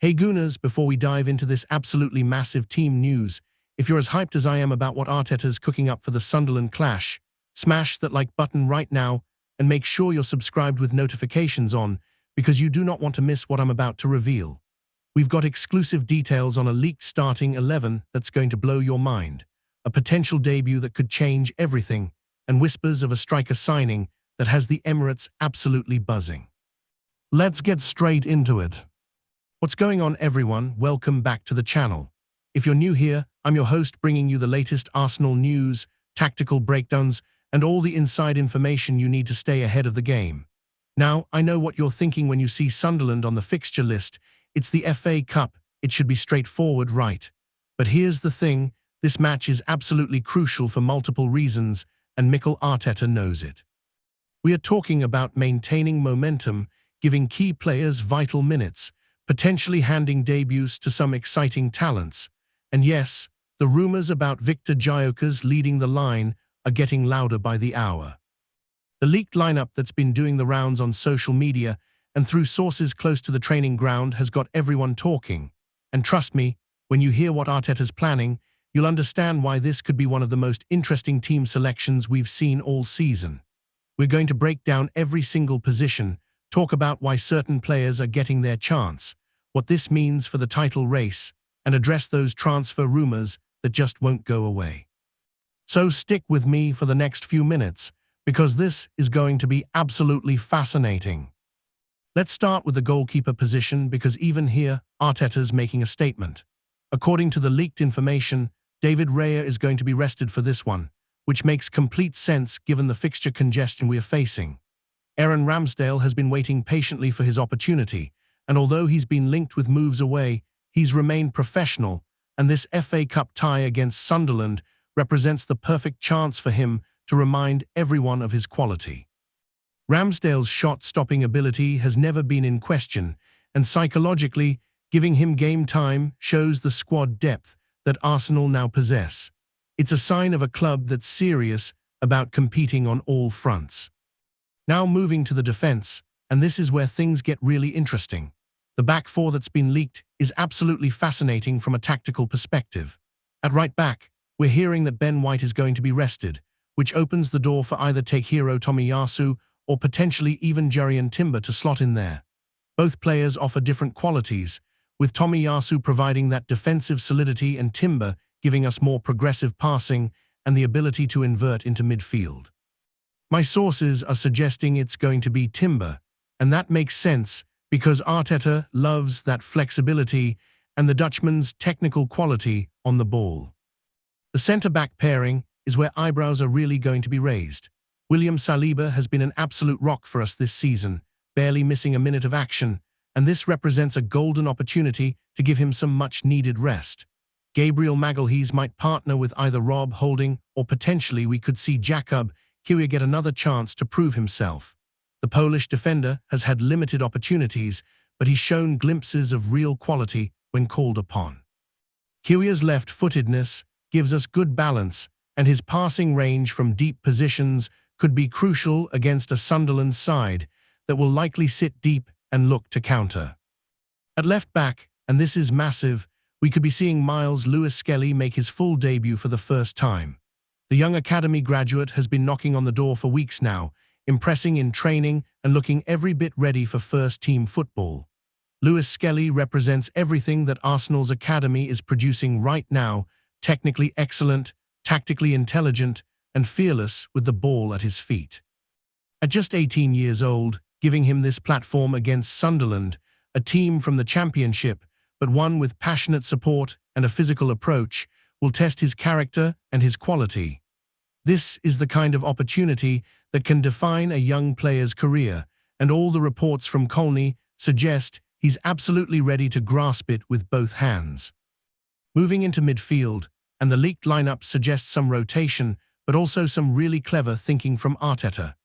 Hey Gooners, before we dive into this absolutely massive team news, if you're as hyped as I am about what Arteta's cooking up for the Sunderland clash, smash that like button right now and make sure you're subscribed with notifications on because you do not want to miss what I'm about to reveal. We've got exclusive details on a leaked starting 11 that's going to blow your mind, a potential debut that could change everything, and whispers of a striker signing that has the Emirates absolutely buzzing. Let's get straight into it. What's going on, everyone? Welcome back to the channel. If you're new here, I'm your host bringing you the latest Arsenal news, tactical breakdowns, and all the inside information you need to stay ahead of the game. Now, I know what you're thinking when you see Sunderland on the fixture list. It's the FA Cup. It should be straightforward, right? But here's the thing, this match is absolutely crucial for multiple reasons, and Mikel Arteta knows it. We are talking about maintaining momentum, giving key players vital minutes, potentially handing debuts to some exciting talents. And yes, the rumors about Victor Gyökeres leading the line are getting louder by the hour. The leaked lineup that's been doing the rounds on social media and through sources close to the training ground has got everyone talking. And trust me, when you hear what Arteta's planning, you'll understand why this could be one of the most interesting team selections we've seen all season. We're going to break down every single position, talk about why certain players are getting their chance, what this means for the title race, and address those transfer rumors that just won't go away. So stick with me for the next few minutes, because this is going to be absolutely fascinating. Let's start with the goalkeeper position, because even here, Arteta's making a statement. According to the leaked information, David Raya is going to be rested for this one, which makes complete sense given the fixture congestion we are facing. Aaron Ramsdale has been waiting patiently for his opportunity, and although he's been linked with moves away, he's remained professional, and this FA Cup tie against Sunderland represents the perfect chance for him to remind everyone of his quality. Ramsdale's shot-stopping ability has never been in question, and psychologically, giving him game time shows the squad depth that Arsenal now possess. It's a sign of a club that's serious about competing on all fronts. Now moving to the defense, and this is where things get really interesting. The back four that's been leaked is absolutely fascinating from a tactical perspective. At right back, we're hearing that Ben White is going to be rested, which opens the door for either Takehiro Tomiyasu or potentially even Jurrien Timber to slot in there. Both players offer different qualities, with Tomiyasu providing that defensive solidity and Timber giving us more progressive passing and the ability to invert into midfield. My sources are suggesting it's going to be Timber, and that makes sense because Arteta loves that flexibility and the Dutchman's technical quality on the ball. The centre-back pairing is where eyebrows are really going to be raised. William Saliba has been an absolute rock for us this season, barely missing a minute of action, and this represents a golden opportunity to give him some much-needed rest. Gabriel Magalhaes might partner with either Rob Holding or potentially we could see Jakub Kiwior get another chance to prove himself. The Polish defender has had limited opportunities, but he's shown glimpses of real quality when called upon. Kiwior's left-footedness gives us good balance, and his passing range from deep positions could be crucial against a Sunderland side that will likely sit deep and look to counter. At left back, and this is massive, we could be seeing Miles Lewis-Skelly make his full debut for the first time. The young academy graduate has been knocking on the door for weeks now, impressing in training and looking every bit ready for first-team football. Lewis-Skelly represents everything that Arsenal's academy is producing right now, technically excellent, tactically intelligent, and fearless with the ball at his feet. At just 18 years old, giving him this platform against Sunderland, a team from the Championship, but one with passionate support and a physical approach, will test his character and his quality. This is the kind of opportunity that can define a young player's career, and all the reports from Colney suggest he's absolutely ready to grasp it with both hands. Moving into midfield, and the leaked lineup suggests some rotation, but also some really clever thinking from Arteta.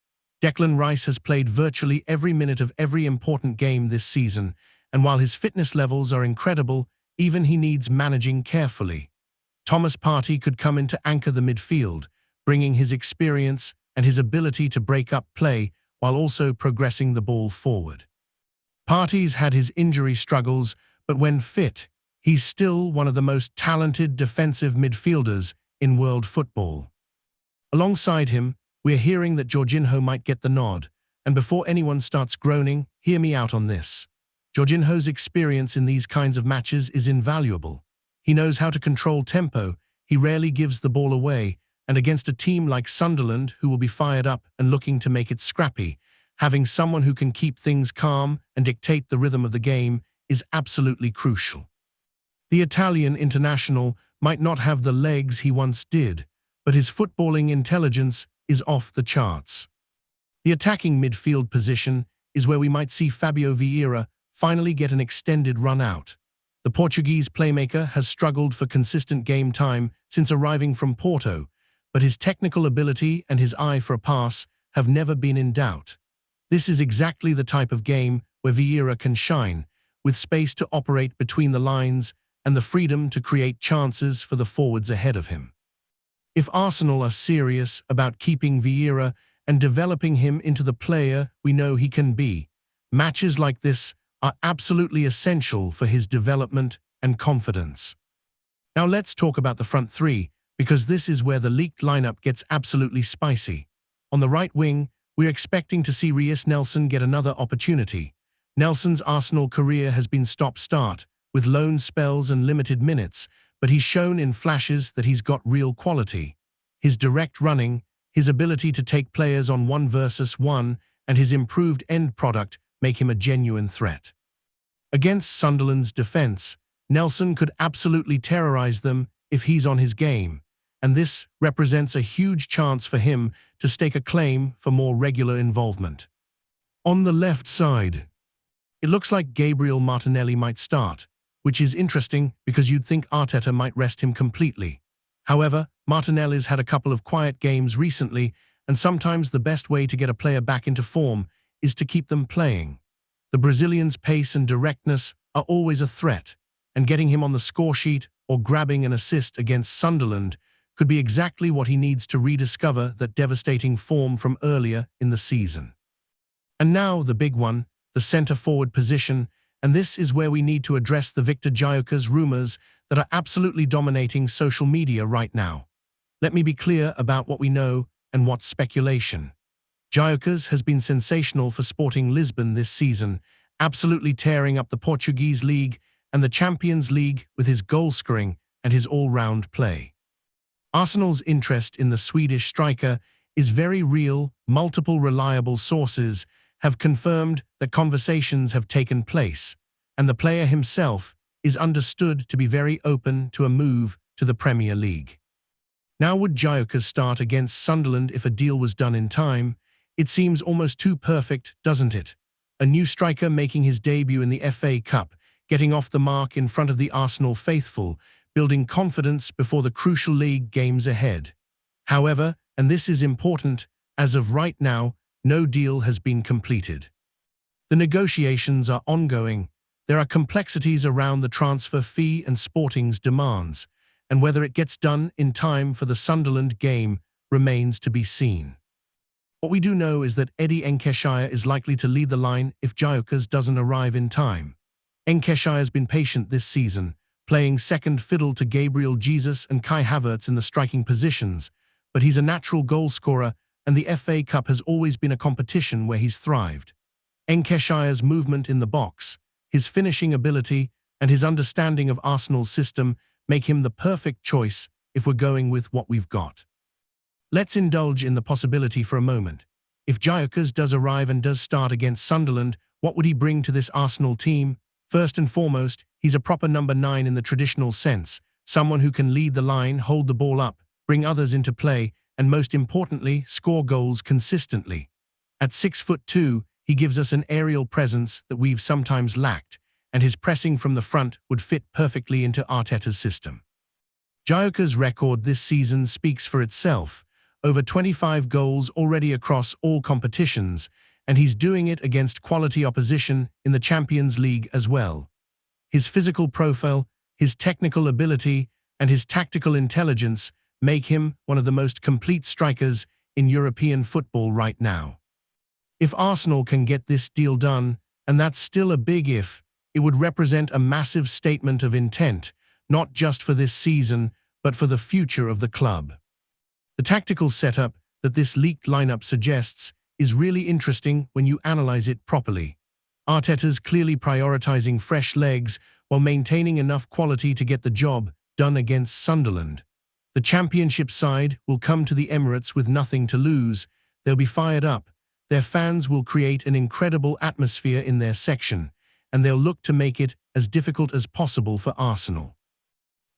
Declan Rice has played virtually every minute of every important game this season, and while his fitness levels are incredible, even he needs managing carefully. Thomas Partey could come in to anchor the midfield, bringing his experience and his ability to break up play while also progressing the ball forward. Partey's had his injury struggles, but when fit, he's still one of the most talented defensive midfielders in world football. Alongside him, we're hearing that Jorginho might get the nod, and before anyone starts groaning, hear me out on this. Jorginho's experience in these kinds of matches is invaluable. He knows how to control tempo, he rarely gives the ball away, and against a team like Sunderland, who will be fired up and looking to make it scrappy, having someone who can keep things calm and dictate the rhythm of the game is absolutely crucial. The Italian international might not have the legs he once did, but his footballing intelligence is off the charts. The attacking midfield position is where we might see Fabio Vieira finally get an extended run out. The Portuguese playmaker has struggled for consistent game time since arriving from Porto, but his technical ability and his eye for a pass have never been in doubt. This is exactly the type of game where Vieira can shine, with space to operate between the lines and the freedom to create chances for the forwards ahead of him. If Arsenal are serious about keeping Vieira and developing him into the player we know he can be, matches like this are absolutely essential for his development and confidence. Now let's talk about the front three, because this is where the leaked lineup gets absolutely spicy. On the right wing, we're expecting to see Reiss Nelson get another opportunity. Nelson's Arsenal career has been stop-start, with loan spells and limited minutes, but he's shown in flashes that he's got real quality. His direct running, his ability to take players on 1 versus 1, and his improved end product make him a genuine threat. Against Sunderland's defense, Nelson could absolutely terrorize them if he's on his game, and this represents a huge chance for him to stake a claim for more regular involvement. On the left side, it looks like Gabriel Martinelli might start, which is interesting because you'd think Arteta might rest him completely. However, Martinelli's had a couple of quiet games recently, and sometimes the best way to get a player back into form is to keep them playing. The Brazilian's pace and directness are always a threat, and getting him on the score sheet or grabbing an assist against Sunderland could be exactly what he needs to rediscover that devastating form from earlier in the season. And now the big one, the centre-forward position, and this is where we need to address the Victor Gyökeres rumors that are absolutely dominating social media right now. Let me be clear about what we know and what's speculation. Gyökeres has been sensational for Sporting Lisbon this season, absolutely tearing up the Portuguese league and the Champions League with his goal-scoring and his all-round play. Arsenal's interest in the Swedish striker is very real. Multiple reliable sources have confirmed that conversations have taken place, and the player himself is understood to be very open to a move to the Premier League. Now, would Gyökeres start against Sunderland if a deal was done in time? It seems almost too perfect, doesn't it? A new striker making his debut in the FA Cup, getting off the mark in front of the Arsenal faithful, building confidence before the crucial league games ahead. However, and this is important, as of right now, no deal has been completed. The negotiations are ongoing. There are complexities around the transfer fee and Sporting's demands, and whether it gets done in time for the Sunderland game remains to be seen. What we do know is that Eddie Nketiah is likely to lead the line if Gyökeres doesn't arrive in time. Nketiah has been patient this season, playing second fiddle to Gabriel Jesus and Kai Havertz in the striking positions, but he's a natural goal scorer, and the FA Cup has always been a competition where he's thrived. Nketiah's movement in the box, his finishing ability, and his understanding of Arsenal's system make him the perfect choice if we're going with what we've got. Let's indulge in the possibility for a moment. If Gyökeres does arrive and does start against Sunderland, what would he bring to this Arsenal team? First and foremost, he's a proper number 9 in the traditional sense, someone who can lead the line, hold the ball up, bring others into play, and most importantly, score goals consistently. At 6'2", he gives us an aerial presence that we've sometimes lacked, and his pressing from the front would fit perfectly into Arteta's system. Gyökeres' record this season speaks for itself. Over 25 goals already across all competitions, and he's doing it against quality opposition in the Champions League as well. His physical profile, his technical ability, and his tactical intelligence make him one of the most complete strikers in European football right now. If Arsenal can get this deal done, and that's still a big if, it would represent a massive statement of intent, not just for this season, but for the future of the club. The tactical setup that this leaked lineup suggests is really interesting when you analyze it properly. Arteta's clearly prioritizing fresh legs while maintaining enough quality to get the job done against Sunderland. The championship side will come to the Emirates with nothing to lose. They'll be fired up. Their fans will create an incredible atmosphere in their section, and they'll look to make it as difficult as possible for Arsenal.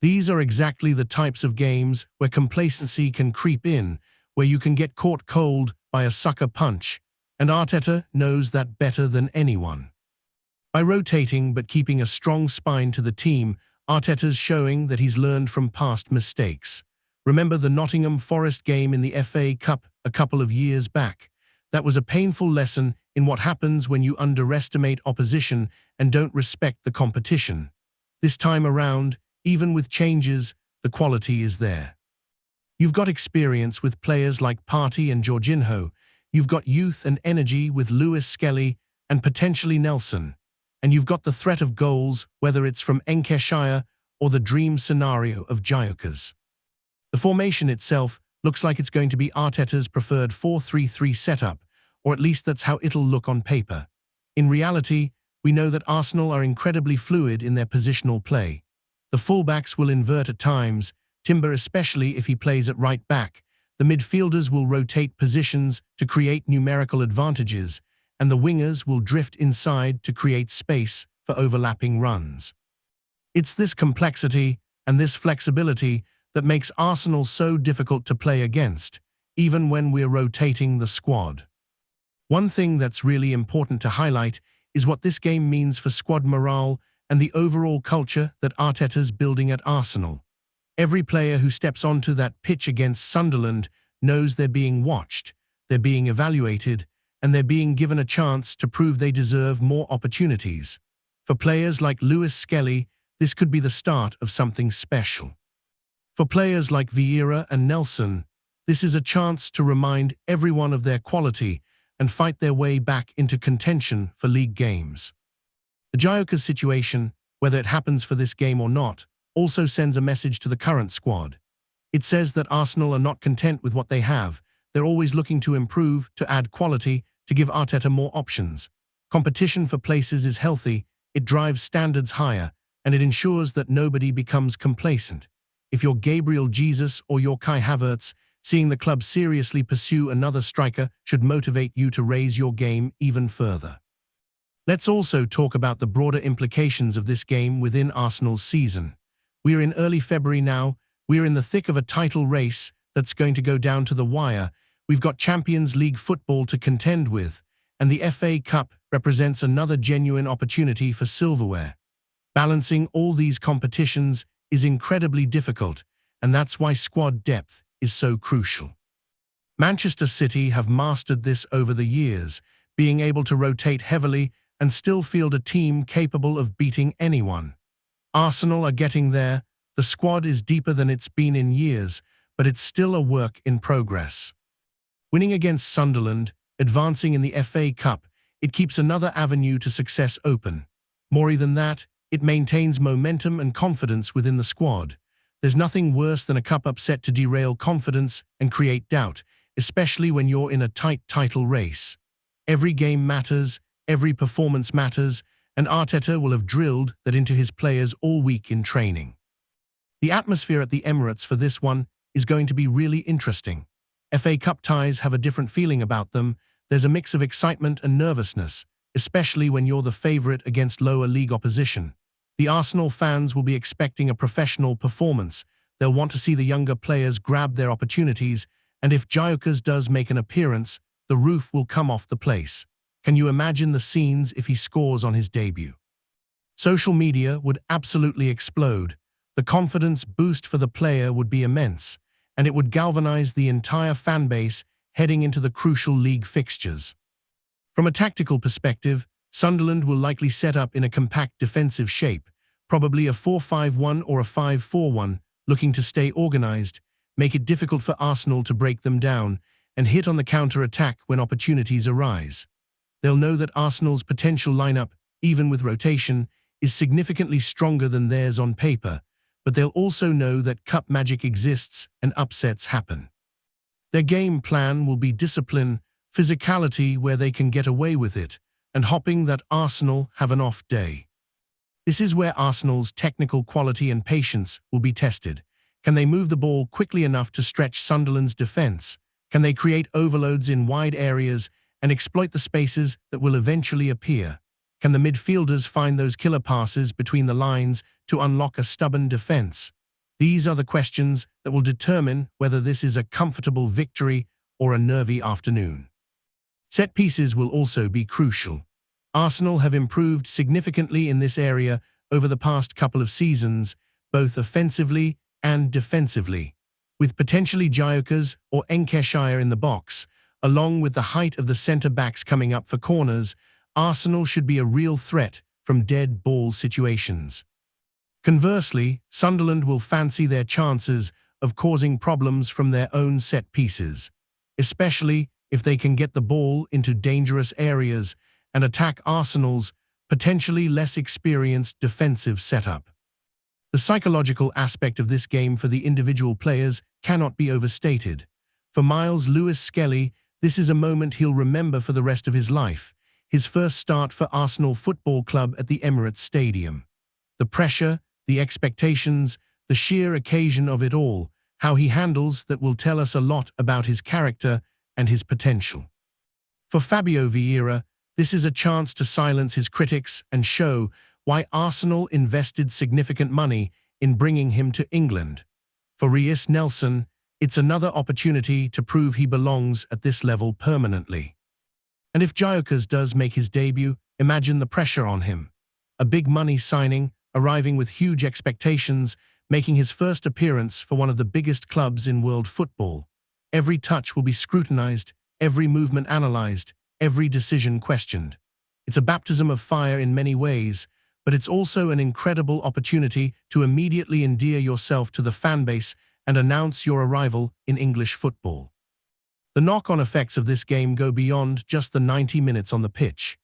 These are exactly the types of games where complacency can creep in, where you can get caught cold by a sucker punch, and Arteta knows that better than anyone. By rotating but keeping a strong spine to the team, Arteta's showing that he's learned from past mistakes. Remember the Nottingham Forest game in the FA Cup a couple of years back? That was a painful lesson in what happens when you underestimate opposition and don't respect the competition. This time around, even with changes, the quality is there. You've got experience with players like Partey and Jorginho. You've got youth and energy with Lewis Skelly and potentially Nelson. And you've got the threat of goals, whether it's from Gyökeres or the dream scenario of Gyökeres. The formation itself looks like it's going to be Arteta's preferred 4-3-3 setup, or at least that's how it'll look on paper. In reality, we know that Arsenal are incredibly fluid in their positional play. The fullbacks will invert at times, Timber especially if he plays at right back. The midfielders will rotate positions to create numerical advantages, and the wingers will drift inside to create space for overlapping runs. It's this complexity and this flexibility that makes Arsenal so difficult to play against, even when we're rotating the squad. One thing that's really important to highlight is what this game means for squad morale and the overall culture that Arteta's building at Arsenal. Every player who steps onto that pitch against Sunderland knows they're being watched, they're being evaluated, and they're being given a chance to prove they deserve more opportunities. For players like Lewis Skelly, this could be the start of something special. For players like Vieira and Nelson, this is a chance to remind everyone of their quality and fight their way back into contention for league games. The Gyökeres situation, whether it happens for this game or not, also sends a message to the current squad. It says that Arsenal are not content with what they have. They're always looking to improve, to add quality, to give Arteta more options. Competition for places is healthy, it drives standards higher, and it ensures that nobody becomes complacent. If you're Gabriel Jesus or you're Kai Havertz, seeing the club seriously pursue another striker should motivate you to raise your game even further. Let's also talk about the broader implications of this game within Arsenal's season. We're in early February now, we're in the thick of a title race that's going to go down to the wire. We've got Champions League football to contend with, and the FA Cup represents another genuine opportunity for silverware. Balancing all these competitions is incredibly difficult, and that's why squad depth is so crucial. Manchester City have mastered this over the years, being able to rotate heavily and still field a team capable of beating anyone. Arsenal are getting there. The squad is deeper than it's been in years, but it's still a work in progress. Winning against Sunderland, advancing in the FA Cup, it keeps another avenue to success open. More than that, it maintains momentum and confidence within the squad. There's nothing worse than a cup upset to derail confidence and create doubt, especially when you're in a tight title race. Every game matters, every performance matters, and Arteta will have drilled that into his players all week in training. The atmosphere at the Emirates for this one is going to be really interesting. FA Cup ties have a different feeling about them. There's a mix of excitement and nervousness, especially when you're the favourite against lower league opposition. The Arsenal fans will be expecting a professional performance. They'll want to see the younger players grab their opportunities, and if Gyökeres does make an appearance, the roof will come off the place. Can you imagine the scenes if he scores on his debut? Social media would absolutely explode. The confidence boost for the player would be immense, and it would galvanize the entire fan base heading into the crucial league fixtures. From a tactical perspective, Sunderland will likely set up in a compact defensive shape, probably a 4-5-1 or a 5-4-1, looking to stay organized, make it difficult for Arsenal to break them down, and hit on the counter-attack when opportunities arise. They'll know that Arsenal's potential lineup, even with rotation, is significantly stronger than theirs on paper, but they'll also know that cup magic exists and upsets happen. Their game plan will be discipline, physicality where they can get away with it, and hoping that Arsenal have an off day. This is where Arsenal's technical quality and patience will be tested. Can they move the ball quickly enough to stretch Sunderland's defence? Can they create overloads in wide areas and exploit the spaces that will eventually appear? Can the midfielders find those killer passes between the lines to unlock a stubborn defence? These are the questions that will determine whether this is a comfortable victory or a nervy afternoon. Set pieces will also be crucial. Arsenal have improved significantly in this area over the past couple of seasons, both offensively and defensively. With potentially Gyökeres or Gyökeres in the box, along with the height of the centre-backs coming up for corners, Arsenal should be a real threat from dead ball situations. Conversely, Sunderland will fancy their chances of causing problems from their own set pieces, especially if they can get the ball into dangerous areas and attack Arsenal's potentially less experienced defensive setup. The psychological aspect of this game for the individual players cannot be overstated. For Miles Lewis-Skelly, this is a moment he'll remember for the rest of his life, his first start for Arsenal Football Club at the Emirates Stadium. The pressure, the expectations, the sheer occasion of it all, how he handles that will tell us a lot about his character and his potential. For Fabio Vieira, this is a chance to silence his critics and show why Arsenal invested significant money in bringing him to England. For Reiss Nelson, it's another opportunity to prove he belongs at this level permanently. And if Gyökeres does make his debut, imagine the pressure on him. A big money signing, arriving with huge expectations, making his first appearance for one of the biggest clubs in world football. Every touch will be scrutinized, every movement analyzed, every decision questioned. It's a baptism of fire in many ways, but it's also an incredible opportunity to immediately endear yourself to the fanbase and announce your arrival in English football. The knock-on effects of this game go beyond just the 90 minutes on the pitch.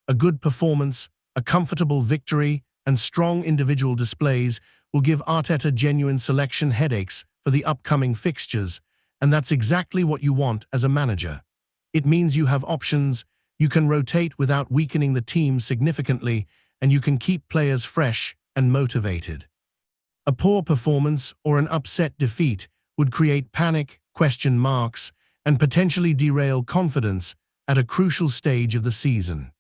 A good performance, a comfortable victory, and strong individual displays will give Arteta genuine selection headaches for the upcoming fixtures, and that's exactly what you want as a manager. It means you have options, you can rotate without weakening the team significantly, and you can keep players fresh and motivated. A poor performance or an upset defeat would create panic, question marks, and potentially derail confidence at a crucial stage of the season.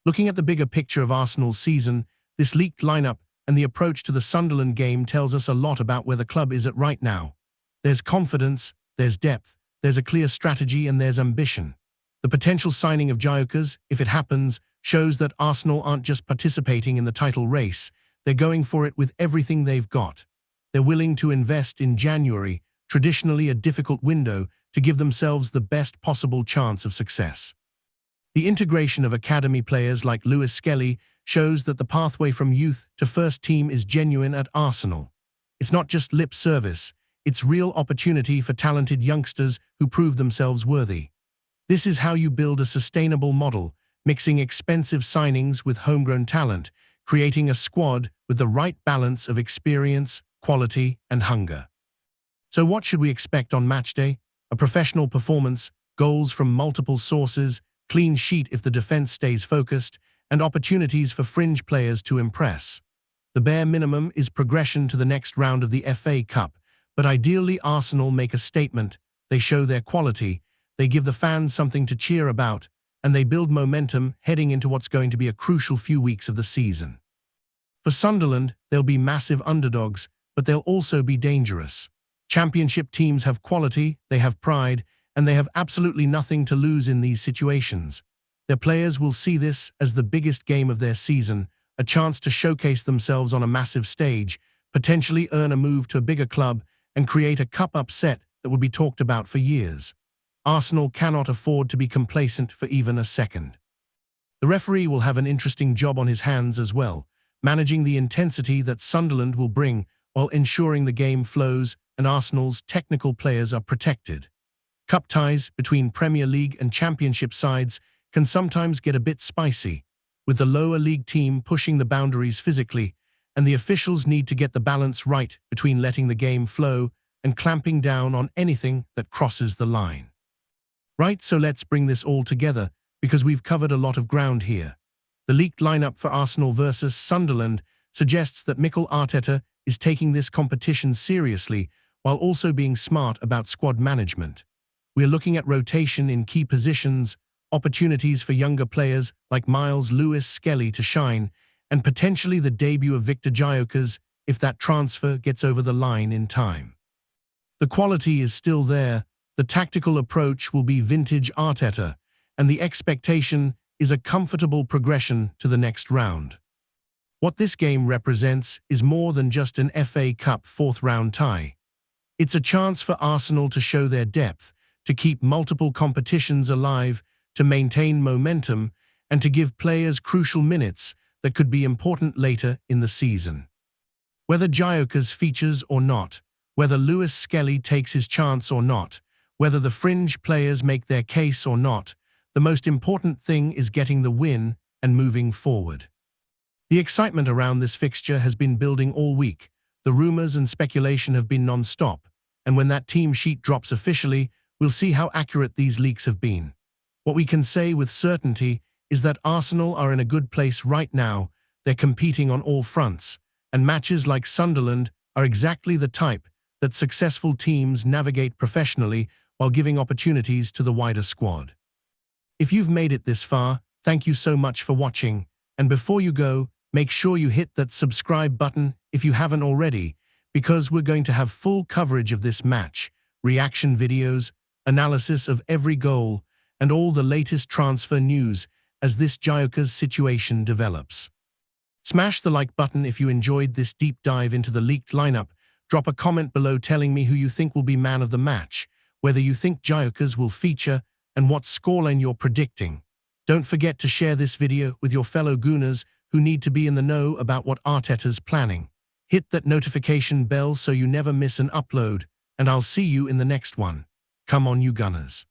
Looking at the bigger picture of Arsenal's season, this leaked lineup and the approach to the Sunderland game tells us a lot about where the club is at right now. There's confidence, there's depth, there's a clear strategy, and there's ambition. The potential signing of Gyökeres, if it happens, shows that Arsenal aren't just participating in the title race, they're going for it with everything they've got. They're willing to invest in January, traditionally a difficult window, to give themselves the best possible chance of success. The integration of academy players like Lewis-Skelly shows that the pathway from youth to first team is genuine at Arsenal. It's not just lip service, it's real opportunity for talented youngsters who prove themselves worthy. This is how you build a sustainable model, mixing expensive signings with homegrown talent, creating a squad with the right balance of experience, quality, and hunger. So what should we expect on match day? A professional performance, goals from multiple sources, clean sheet if the defense stays focused, and opportunities for fringe players to impress. The bare minimum is progression to the next round of the FA Cup, but ideally Arsenal make a statement, they show their quality, they give the fans something to cheer about, and they build momentum heading into what's going to be a crucial few weeks of the season. For Sunderland, they'll be massive underdogs, but they'll also be dangerous. Championship teams have quality, they have pride, and they have absolutely nothing to lose in these situations. Their players will see this as the biggest game of their season, a chance to showcase themselves on a massive stage, potentially earn a move to a bigger club, and create a cup upset that will be talked about for years. Arsenal cannot afford to be complacent for even a second. The referee will have an interesting job on his hands as well, managing the intensity that Sunderland will bring while ensuring the game flows and Arsenal's technical players are protected. Cup ties between Premier League and Championship sides can sometimes get a bit spicy, with the lower league team pushing the boundaries physically, and the officials need to get the balance right between letting the game flow and clamping down on anything that crosses the line. Right, so let's bring this all together, because we've covered a lot of ground here. The leaked lineup for Arsenal versus Sunderland suggests that Mikel Arteta is taking this competition seriously while also being smart about squad management. We're looking at rotation in key positions, opportunities for younger players like Miles Lewis-Skelly to shine, and potentially the debut of Victor Gyökeres if that transfer gets over the line in time. The quality is still there, the tactical approach will be vintage Arteta, and the expectation is a comfortable progression to the next round. What this game represents is more than just an FA Cup fourth-round tie. It's a chance for Arsenal to show their depth, to keep multiple competitions alive, to maintain momentum, and to give players crucial minutes that could be important later in the season. Whether Gyökeres features or not, whether Lewis-Skelly takes his chance or not, whether the fringe players make their case or not, the most important thing is getting the win and moving forward. The excitement around this fixture has been building all week. The rumors and speculation have been non-stop, and when that team sheet drops officially, we'll see how accurate these leaks have been. What we can say with certainty is that Arsenal are in a good place right now. They're competing on all fronts, and matches like Sunderland are exactly the type that successful teams navigate professionally while giving opportunities to the wider squad. If you've made it this far, thank you so much for watching, and before you go, make sure you hit that subscribe button if you haven't already, because we're going to have full coverage of this match, reaction videos, analysis of every goal, and all the latest transfer news as this Gyökeres situation develops. Smash the like button if you enjoyed this deep dive into the leaked lineup. Drop a comment below telling me who you think will be man of the match, whether you think Gyökeres will feature, and what scoreline you're predicting. Don't forget to share this video with your fellow Gooners who need to be in the know about what Arteta's planning. Hit that notification bell so you never miss an upload, and I'll see you in the next one. Come on, you Gunners.